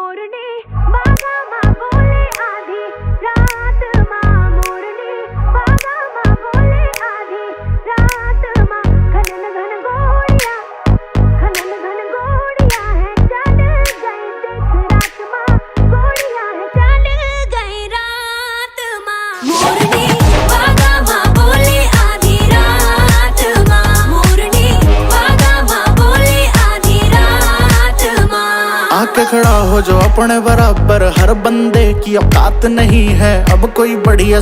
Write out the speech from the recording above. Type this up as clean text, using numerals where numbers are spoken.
मोरनी बागा माँ बोले आधी रात माँ, मोरनी बागा माँ बोले आधी रात माँ। घनन घन घोड़िया है चल गई देख रात माँ, घोड़िया है चल गई रात माँ। मोरनी बागा माँ बोले आधी रात माँ, मोरनी बागा माँ बोले आधी रात माँ। आके खड़ा हो जो अपने बराबर, हर बंदे की औकात नहीं है अब कोई बढ़िया